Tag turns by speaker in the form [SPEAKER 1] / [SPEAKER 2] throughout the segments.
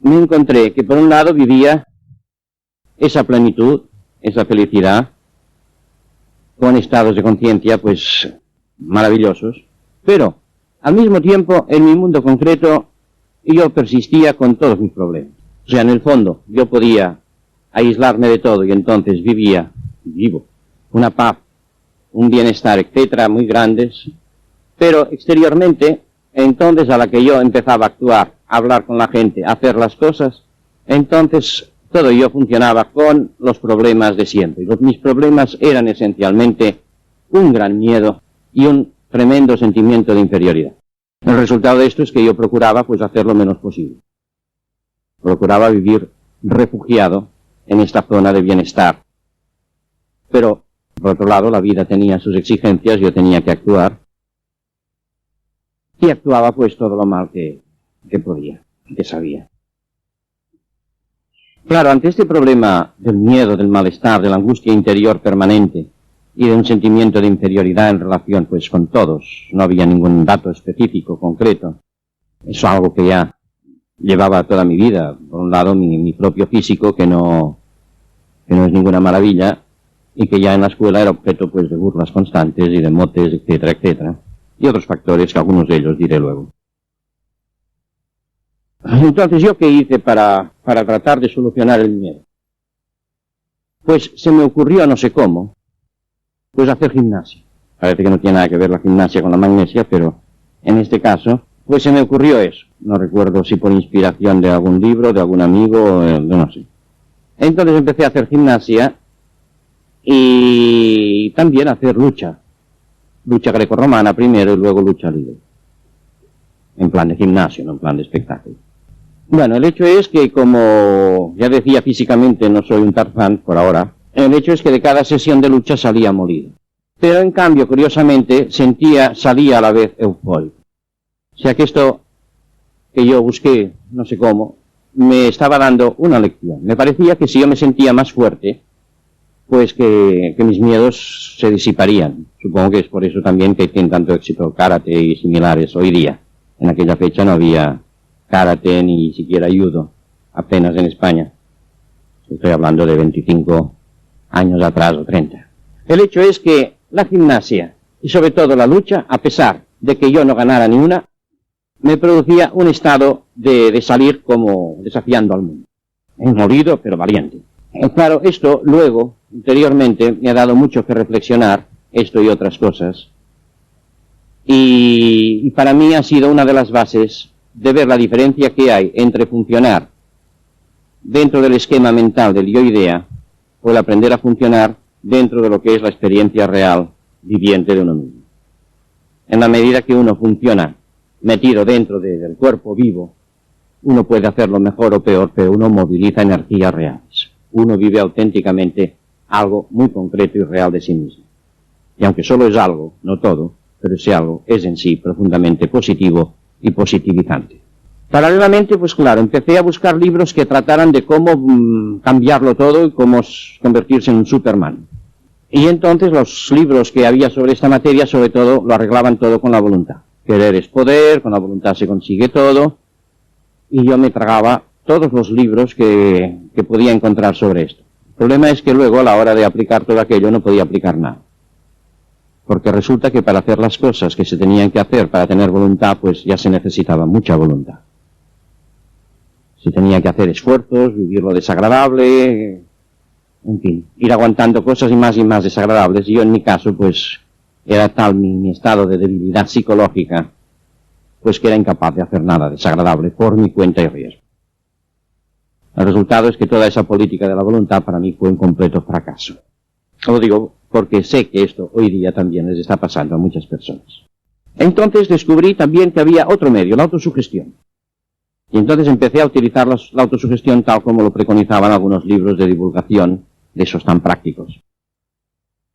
[SPEAKER 1] me encontré que por un lado vivía esa plenitud, esa felicidad, con estados de conciencia pues maravillosos, pero al mismo tiempo en mi mundo concreto yo persistía con todos mis problemas. O sea, en el fondo yo podía aislarme de todo y entonces vivo, una paz, un bienestar, etcétera, muy grandes, pero exteriormente, entonces a la que yo empezaba a actuar, a hablar con la gente, a hacer las cosas, entonces todo yo funcionaba con los problemas de siempre. Y mis problemas eran esencialmente un gran miedo y un tremendo sentimiento de inferioridad. El resultado de esto es que yo procuraba pues hacer lo menos posible. Procuraba vivir refugiado en esta zona de bienestar. Pero, por otro lado, la vida tenía sus exigencias, yo tenía que actuar. Y actuaba pues todo lo mal que podía, que sabía. Claro, ante este problema del miedo, del malestar, de la angustia interior permanente y de un sentimiento de inferioridad en relación pues con todos, no había ningún dato específico, concreto. Es algo que ya llevaba toda mi vida. Por un lado, mi propio físico, que no es ninguna maravilla, y que ya en la escuela era objeto pues de burlas constantes y de motes, etcétera, etcétera. Y otros factores, que algunos de ellos diré luego. Entonces, ¿yo qué hice para tratar de solucionar el miedo? Pues se me ocurrió, no sé cómo, pues hacer gimnasia. Parece que no tiene nada que ver la gimnasia con la magnesia, pero en este caso, pues se me ocurrió eso. No recuerdo si por inspiración de algún libro, de algún amigo, no sé. Entonces empecé a hacer gimnasia y también a hacer lucha. Lucha grecorromana primero y luego lucha libre. En plan de gimnasio, no en plan de espectáculo. Bueno, el hecho es que, como ya decía, físicamente no soy un Tarzán por ahora, el hecho es que de cada sesión de lucha salía molido. Pero en cambio, curiosamente, salía a la vez eufórico. O sea que esto que yo busqué, no sé cómo, me estaba dando una lección. Me parecía que si yo me sentía más fuerte, pues que mis miedos se disiparían. Supongo que es por eso también que tienen tanto éxito karate y similares hoy día. En aquella fecha no había karate ni siquiera judo, apenas en España. Estoy hablando de 25 años atrás o 30. El hecho es que la gimnasia y sobre todo la lucha, a pesar de que yo no ganara ni una, me producía un estado de salir como desafiando al mundo. Molido, pero valiente. Claro, esto luego, interiormente, me ha dado mucho que reflexionar, esto y otras cosas. Y para mí ha sido una de las bases de ver la diferencia que hay entre funcionar dentro del esquema mental del yo-idea o el aprender a funcionar dentro de lo que es la experiencia real viviente de uno mismo. En la medida que uno funciona metido dentro del cuerpo vivo, uno puede hacerlo mejor o peor, pero uno moviliza energías reales. Uno vive auténticamente algo muy concreto y real de sí mismo. Y aunque solo es algo, no todo, pero ese algo es en sí profundamente positivo y positivizante. Paralelamente, pues claro, empecé a buscar libros que trataran de cómo cambiarlo todo y cómo convertirse en un Superman. Y entonces los libros que había sobre esta materia, sobre todo, lo arreglaban todo con la voluntad. Querer es poder, con la voluntad se consigue todo, y yo me tragaba todos los libros que podía encontrar sobre esto. El problema es que luego, a la hora de aplicar todo aquello, no podía aplicar nada. Porque resulta que para hacer las cosas que se tenían que hacer para tener voluntad, pues ya se necesitaba mucha voluntad. Se tenía que hacer esfuerzos, vivir lo desagradable, en fin, ir aguantando cosas y más desagradables. Y yo en mi caso, pues, era tal mi estado de debilidad psicológica, pues que era incapaz de hacer nada desagradable por mi cuenta y riesgo. El resultado es que toda esa política de la voluntad para mí fue un completo fracaso. Lo digo porque sé que esto hoy día también les está pasando a muchas personas. Entonces descubrí también que había otro medio, la autosugestión. Y entonces empecé a utilizar la autosugestión tal como lo preconizaban algunos libros de divulgación de esos tan prácticos.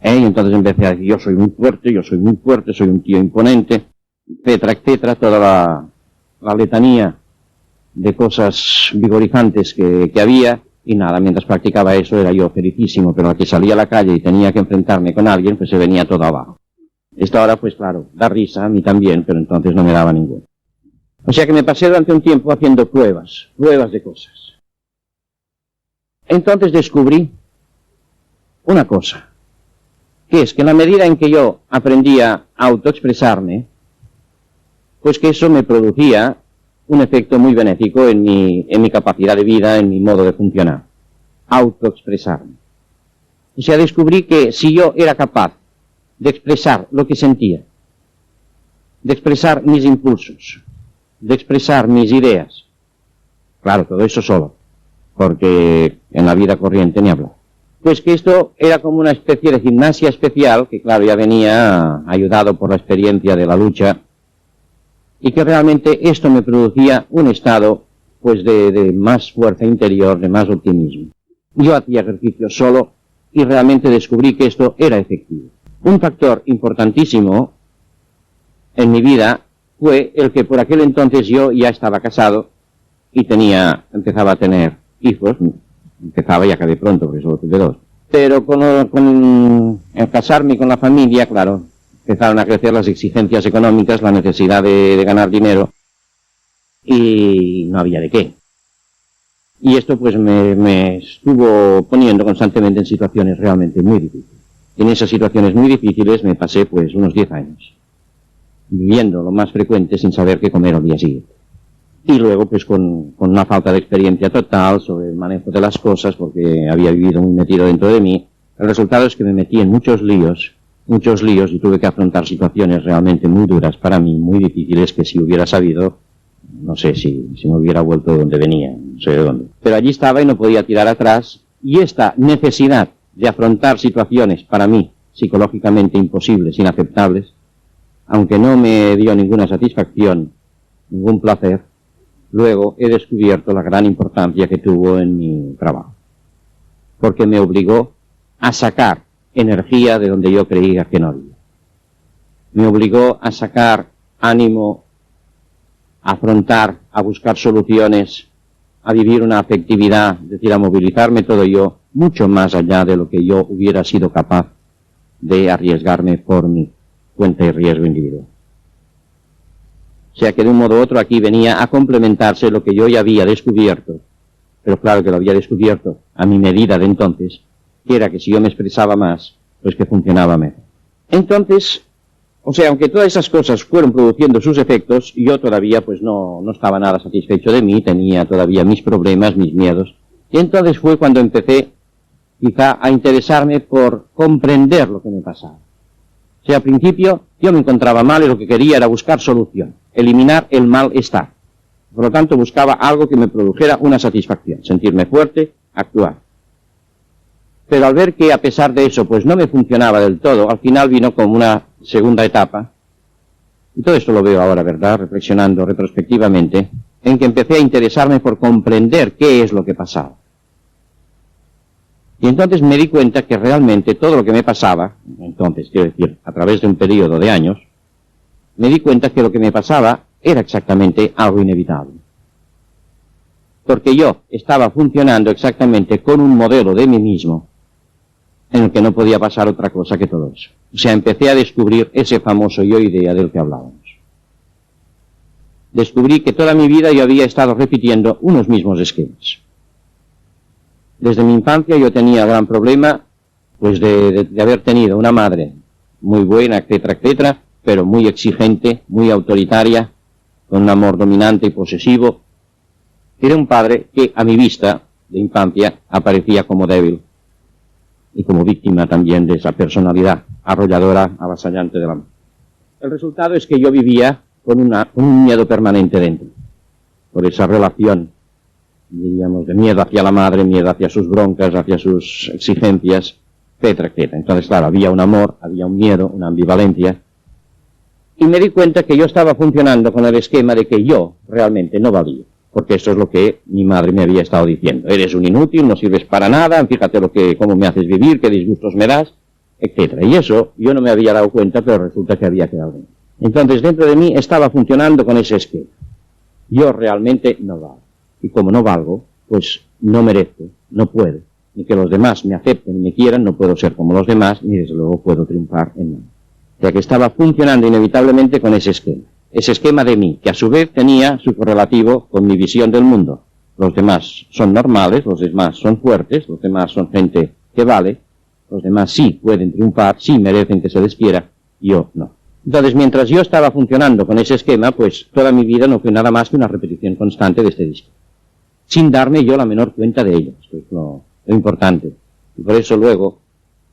[SPEAKER 1] Y entonces empecé a decir, yo soy muy fuerte, soy un tío imponente, etcétera, etcétera, toda la letanía de cosas vigorizantes que había. Y nada, mientras practicaba eso era yo felicísimo, pero al que salía a la calle y tenía que enfrentarme con alguien, pues se venía todo abajo. Esto ahora, pues claro, da risa a mí también, pero entonces no me daba ninguno. O sea que me pasé durante un tiempo haciendo pruebas de cosas. Entonces descubrí una cosa, que es que en la medida en que yo aprendía a autoexpresarme, pues que eso me producía un efecto muy benéfico en mi capacidad de vida, en mi modo de funcionar. Autoexpresarme. O sea, descubrí que si yo era capaz de expresar lo que sentía, de expresar mis impulsos, de expresar mis ideas, claro, todo eso solo, porque en la vida corriente ni hablar, pues que esto era como una especie de gimnasia especial, que claro, ya venía ayudado por la experiencia de la lucha, y que realmente esto me producía un estado pues de más fuerza interior, de más optimismo. Yo hacía ejercicio solo y realmente descubrí que esto era efectivo. Un factor importantísimo en mi vida fue el que por aquel entonces yo ya estaba casado y empezaba a tener hijos, empezaba y acabé pronto porque solo tuve 2. Pero con el casarme con la familia, claro, empezaron a crecer las exigencias económicas, la necesidad de ganar dinero, y no había de qué. Y esto pues me estuvo poniendo constantemente en situaciones realmente muy difíciles. En esas situaciones muy difíciles me pasé pues unos 10 años, viviendo lo más frecuente sin saber qué comer al día siguiente. Y luego pues con una falta de experiencia total sobre el manejo de las cosas, porque había vivido muy metido dentro de mí. El resultado es que me metí en muchos líos, y tuve que afrontar situaciones realmente muy duras para mí, muy difíciles, que si hubiera sabido, no sé si me hubiera vuelto de donde venía, no sé de dónde. Pero allí estaba y no podía tirar atrás, y esta necesidad de afrontar situaciones para mí psicológicamente imposibles, inaceptables, aunque no me dio ninguna satisfacción, ningún placer, luego he descubierto la gran importancia que tuvo en mi trabajo, porque me obligó a sacar energía de donde yo creía que no había. Me obligó a sacar ánimo, a afrontar, a buscar soluciones, a vivir una afectividad, es decir, a movilizarme todo yo, mucho más allá de lo que yo hubiera sido capaz de arriesgarme por mi cuenta y riesgo individual. O sea que de un modo u otro aquí venía a complementarse lo que yo ya había descubierto, pero claro que lo había descubierto a mi medida de entonces, que era que si yo me expresaba más, pues que funcionaba mejor. Entonces, o sea, aunque todas esas cosas fueron produciendo sus efectos, yo todavía pues no estaba nada satisfecho de mí, tenía todavía mis problemas, mis miedos, y entonces fue cuando empecé quizá a interesarme por comprender lo que me pasaba. O sea, al principio yo me encontraba mal y lo que quería era buscar solución, eliminar el malestar. Por lo tanto, buscaba algo que me produjera una satisfacción, sentirme fuerte, actuar. Pero al ver que a pesar de eso pues no me funcionaba del todo, al final vino como una segunda etapa, y todo esto lo veo ahora, ¿verdad?, reflexionando retrospectivamente, en que empecé a interesarme por comprender qué es lo que pasaba. Y entonces me di cuenta que realmente todo lo que me pasaba, entonces quiero decir, a través de un periodo de años, me di cuenta que lo que me pasaba era exactamente algo inevitable. Porque yo estaba funcionando exactamente con un modelo de mí mismo, en el que no podía pasar otra cosa que todo eso. O sea, empecé a descubrir ese famoso yo-idea del que hablábamos. Descubrí que toda mi vida yo había estado repitiendo unos mismos esquemas. Desde mi infancia yo tenía el gran problema, pues de haber tenido una madre muy buena, etcétera, etcétera, pero muy exigente, muy autoritaria, con un amor dominante y posesivo. Era un padre que, a mi vista, de infancia, aparecía como débil, y como víctima también de esa personalidad arrolladora, avasallante de la madre. El resultado es que yo vivía con un miedo permanente dentro, por esa relación, diríamos, de miedo hacia la madre, miedo hacia sus broncas, hacia sus exigencias, etcétera, etcétera. Entonces, claro, había un amor, había un miedo, una ambivalencia, y me di cuenta que yo estaba funcionando con el esquema de que yo realmente no valía. Porque eso es lo que mi madre me había estado diciendo. Eres un inútil, no sirves para nada, fíjate cómo me haces vivir, qué disgustos me das, etc. Y eso yo no me había dado cuenta, pero resulta que había quedado bien. Entonces dentro de mí estaba funcionando con ese esquema. Yo realmente no valgo. Y como no valgo, pues no merezco, no puedo. Ni que los demás me acepten y me quieran, no puedo ser como los demás, ni desde luego puedo triunfar en nada. O sea que estaba funcionando inevitablemente con ese esquema. ese esquema de mí, que a su vez tenía su correlativo con mi visión del mundo. Los demás son normales, los demás son fuertes, los demás son gente que vale, los demás sí pueden triunfar, sí merecen que se les quiera, yo no. Entonces, mientras yo estaba funcionando con ese esquema, pues toda mi vida no fue nada más que una repetición constante de este disco, sin darme yo la menor cuenta de ello. Esto es lo importante. Y por eso luego,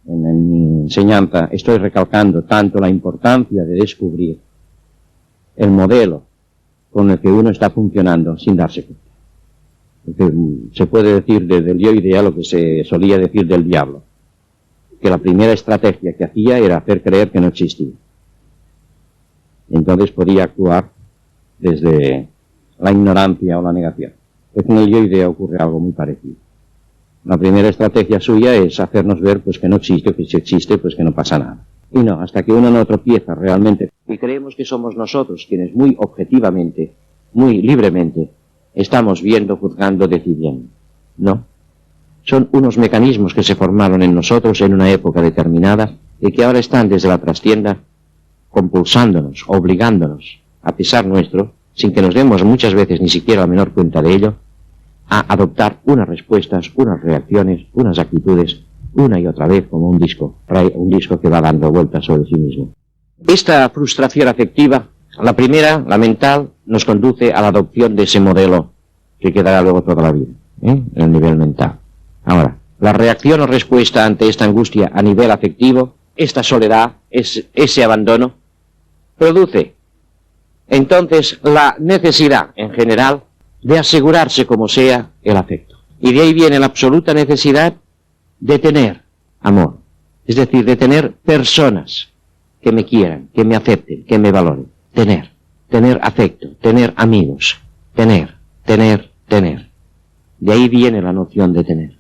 [SPEAKER 1] en mi enseñanza, estoy recalcando tanto la importancia de descubrir el modelo con el que uno está funcionando sin darse cuenta. Porque se puede decir del yo idea lo que se solía decir del diablo, que la primera estrategia que hacía era hacer creer que no existía. Entonces podía actuar desde la ignorancia o la negación. Pues con el yo idea ocurre algo muy parecido. La primera estrategia suya es hacernos ver pues que no existe, o que si existe pues que no pasa nada. Y no, hasta que uno no tropieza realmente y creemos que somos nosotros quienes muy objetivamente, muy libremente, estamos viendo, juzgando, decidiendo. No. Son unos mecanismos que se formaron en nosotros en una época determinada y que ahora están desde la trastienda compulsándonos, obligándonos, a pesar nuestro, sin que nos demos muchas veces ni siquiera la menor cuenta de ello, a adoptar unas respuestas, unas reacciones, unas actitudes, una y otra vez como un disco que va dando vueltas sobre sí mismo. Esta frustración afectiva, la primera, la mental, nos conduce a la adopción de ese modelo que quedará luego toda la vida, en el nivel mental. Ahora, la reacción o respuesta ante esta angustia a nivel afectivo, esta soledad, ese abandono, produce entonces la necesidad en general de asegurarse como sea el afecto. Y de ahí viene la absoluta necesidad de tener amor, es decir, de tener personas que me quieran, que me acepten, que me valoren. Tener afecto, tener amigos, tener. De ahí viene la noción de tener.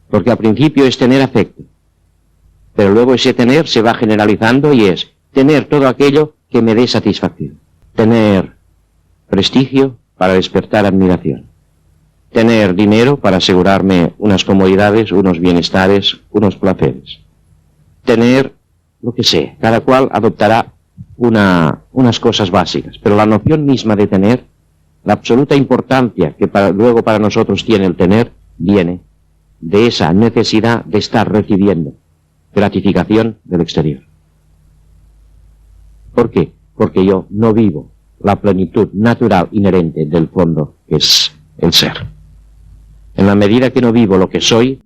[SPEAKER 1] Porque al principio es tener afecto, pero luego ese tener se va generalizando y es tener todo aquello que me dé satisfacción. Tener prestigio para despertar admiración. Tener dinero para asegurarme unas comodidades, unos bienestares, unos placeres. Tener lo que sea, cada cual adoptará unas cosas básicas, pero la noción misma de tener, la absoluta importancia que luego para nosotros tiene el tener, viene de esa necesidad de estar recibiendo gratificación del exterior. ¿Por qué? Porque yo no vivo la plenitud natural inherente del fondo, que es el ser. En la medida que no vivo lo que soy,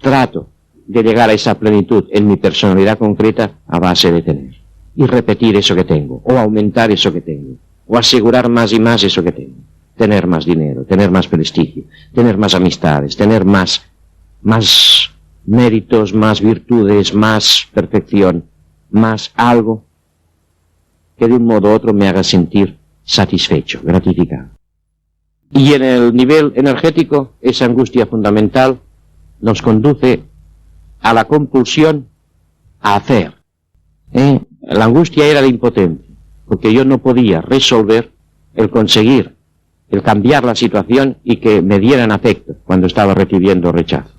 [SPEAKER 1] trato de llegar a esa plenitud en mi personalidad concreta a base de tener. Y repetir eso que tengo, o aumentar eso que tengo, o asegurar más y más eso que tengo. Tener más dinero, tener más prestigio, tener más amistades, tener más méritos, más virtudes, más perfección, más algo que de un modo u otro me haga sentir satisfecho, gratificado. Y en el nivel energético, esa angustia fundamental nos conduce a la compulsión a hacer. La angustia era de impotencia, porque yo no podía resolver el conseguir, el cambiar la situación y que me dieran afecto cuando estaba recibiendo rechazo.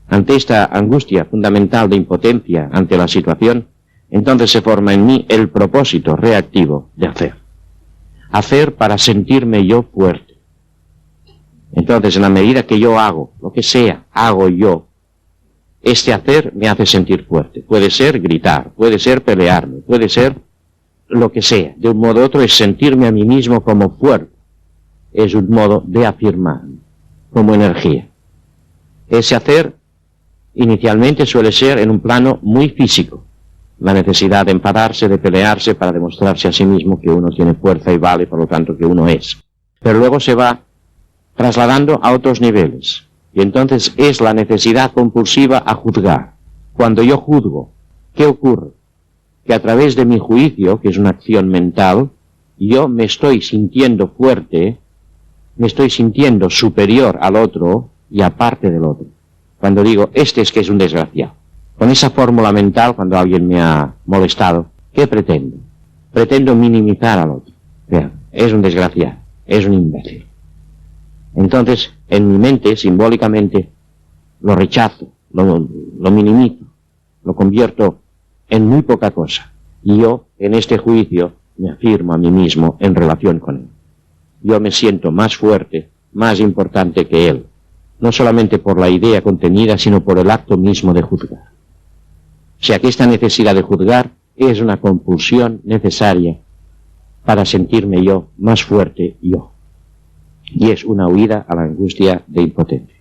[SPEAKER 1] Ante esta angustia fundamental de impotencia ante la situación, entonces se forma en mí el propósito reactivo de hacer. Hacer para sentirme yo fuerte. Entonces, en la medida que yo hago, lo que sea, hago yo, este hacer me hace sentir fuerte. Puede ser gritar, puede ser pelearme, puede ser lo que sea. De un modo u otro es sentirme a mí mismo como fuerte. Es un modo de afirmarme, como energía. Ese hacer inicialmente suele ser en un plano muy físico. La necesidad de enfadarse, de pelearse para demostrarse a sí mismo que uno tiene fuerza y vale, por lo tanto que uno es. Pero luego se va trasladando a otros niveles. Y entonces es la necesidad compulsiva a juzgar. Cuando yo juzgo, ¿qué ocurre? Que a través de mi juicio, que es una acción mental, yo me estoy sintiendo fuerte, me estoy sintiendo superior al otro y aparte del otro. Cuando digo, este es que es un desgraciado. Con esa fórmula mental, cuando alguien me ha molestado, ¿qué pretendo? Pretendo minimizar al otro. Vean, es un desgraciado, es un imbécil. Entonces, en mi mente, simbólicamente, lo rechazo, lo minimizo, lo convierto en muy poca cosa.
[SPEAKER 2] Y yo, en este juicio, me afirmo a mí mismo en relación con él. Yo me siento más fuerte, más importante que él, no solamente por la idea contenida, sino por el acto mismo de juzgar. O sea que esta necesidad de juzgar es una compulsión necesaria para sentirme yo más fuerte yo. Y es una huida a la angustia de impotencia.